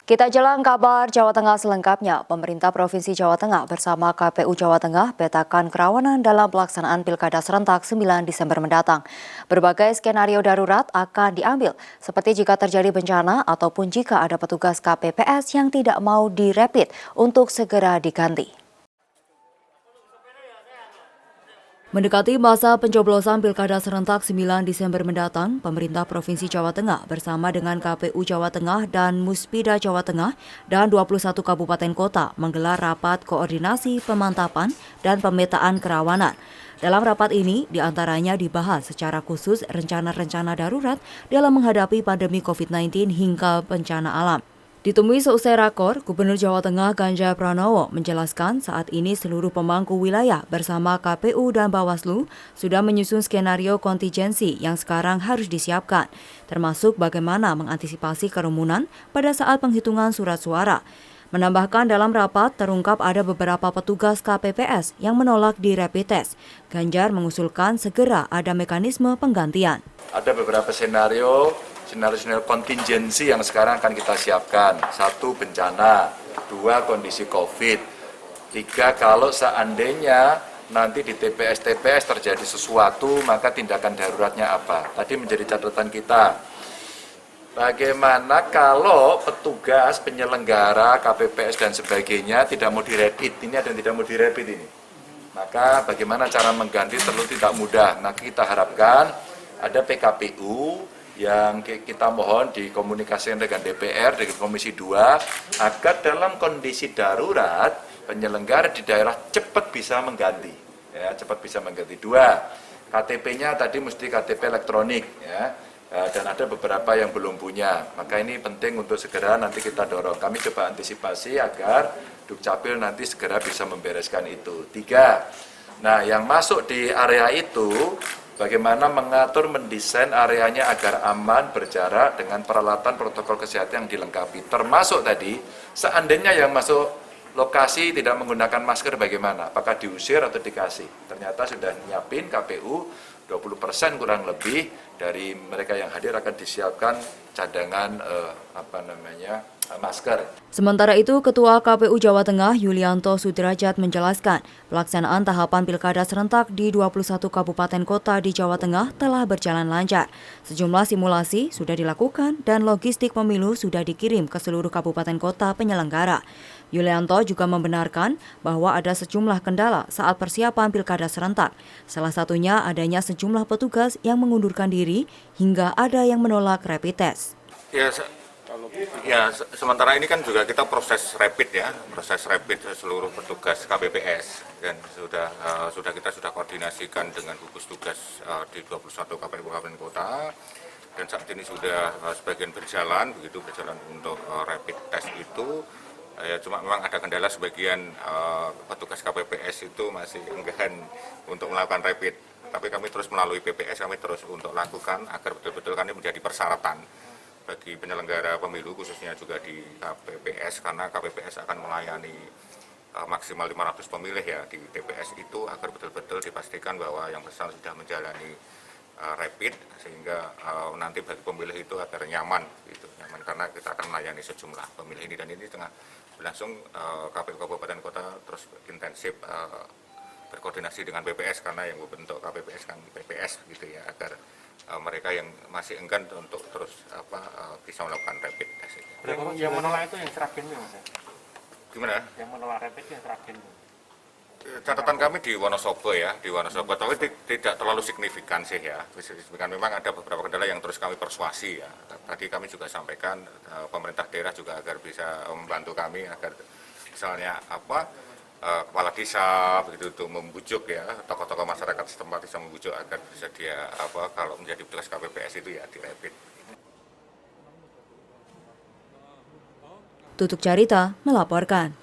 Kita jalan kabar Jawa Tengah selengkapnya. Pemerintah Provinsi Jawa Tengah bersama KPU Jawa Tengah petakan kerawanan dalam pelaksanaan Pilkada serentak 9 Desember mendatang. Berbagai skenario darurat akan diambil, seperti jika terjadi bencana ataupun jika ada petugas KPPS yang tidak mau direpit untuk segera diganti. Mendekati masa pencoblosan Pilkada serentak 9 Desember mendatang, pemerintah Provinsi Jawa Tengah bersama dengan KPU Jawa Tengah dan Muspida Jawa Tengah dan 21 kabupaten kota menggelar rapat koordinasi pemantapan dan pemetaan kerawanan. Dalam rapat ini, diantaranya dibahas secara khusus rencana-rencana darurat dalam menghadapi pandemi COVID-19 hingga bencana alam. Ditemui seusai rakor, Gubernur Jawa Tengah Ganjar Pranowo menjelaskan saat ini seluruh pemangku wilayah bersama KPU dan Bawaslu sudah menyusun skenario kontingensi yang sekarang harus disiapkan, termasuk bagaimana mengantisipasi kerumunan pada saat penghitungan surat suara. Menambahkan dalam rapat terungkap ada beberapa petugas KPPS yang menolak di rapid test. Ganjar mengusulkan segera ada mekanisme penggantian. Ada beberapa skenario kontingensi yang sekarang akan kita siapkan. 1, bencana. 2, kondisi COVID. 3, kalau seandainya nanti di TPS terjadi sesuatu, maka tindakan daruratnya apa? Tadi menjadi catatan kita. Bagaimana kalau petugas penyelenggara KPPS dan sebagainya tidak mau direpit? Ini ada yang tidak mau direpit ini. Maka bagaimana cara mengganti tidak mudah. Nah, kita harapkan ada PKPU yang kita mohon dikomunikasikan dengan DPR, dengan Komisi 2, agar dalam kondisi darurat penyelenggara di daerah cepat bisa mengganti. Ya, cepat bisa mengganti. 2, KTP-nya tadi mesti KTP elektronik, ya. Dan ada beberapa yang belum punya. Maka ini penting untuk segera nanti kita dorong. Kami coba antisipasi agar Dukcapil nanti segera bisa membereskan itu. 3, nah yang masuk di area itu, bagaimana mengatur, mendesain areanya agar aman, berjarak dengan peralatan protokol kesehatan yang dilengkapi. Termasuk tadi, seandainya yang masuk lokasi tidak menggunakan masker bagaimana? Apakah diusir atau dikasih? Ternyata sudah nyiapin KPU, 20% kurang lebih dari mereka yang hadir akan disiapkan cadangan masker. Sementara itu, Ketua KPU Jawa Tengah Yulianto Sudrajat menjelaskan pelaksanaan tahapan Pilkada serentak di 21 kabupaten kota di Jawa Tengah telah berjalan lancar. Sejumlah simulasi sudah dilakukan dan logistik pemilu sudah dikirim ke seluruh kabupaten kota penyelenggara. Yulianto juga membenarkan bahwa ada sejumlah kendala saat persiapan Pilkada serentak. Salah satunya adanya sejumlah petugas yang mengundurkan diri hingga ada yang menolak rapid test. Sementara ini kan juga kita proses rapid seluruh petugas KPPS dan kita sudah koordinasikan dengan gugus tugas di 21 kabupaten kota dan saat ini sudah sebagian berjalan untuk rapid test itu. Cuma memang ada kendala sebagian petugas KPPS itu masih enggan untuk melakukan rapid. Tapi kami terus melalui PPS, kami terus untuk lakukan agar betul-betul kami menjadi persyaratan bagi penyelenggara pemilu, khususnya juga di KPPS, karena KPPS akan melayani maksimal 500 pemilih ya di TPS itu, agar betul-betul dipastikan bahwa yang bersangkutan sudah menjalani rapid, sehingga nanti bagi pemilih itu agar nyaman karena kita akan melayani sejumlah pemilih ini, dan ini tengah berlangsung. KPU Kabupaten Kota terus intensif berkoordinasi dengan PPS, karena yang membentuk KPPS kan PPS ya, agar mereka yang masih enggan untuk terus bisa melakukan rapid test. Yang menolak itu yang terakhir Mas? Gimana? Yang menolak rapid yang terakhir. Catatan kami di Wonosobo tapi tidak terlalu signifikan sih ya. Memang ada beberapa kendala yang terus kami persuasi ya. Tadi kami juga sampaikan pemerintah daerah juga agar bisa membantu kami agar misalnya kepala desa begitu untuk membujuk ya, tokoh-tokoh masyarakat setempat bisa membujuk agar bisa dia kalau menjadi petugas KPPS itu ya direpit. Tutuk Carita melaporkan.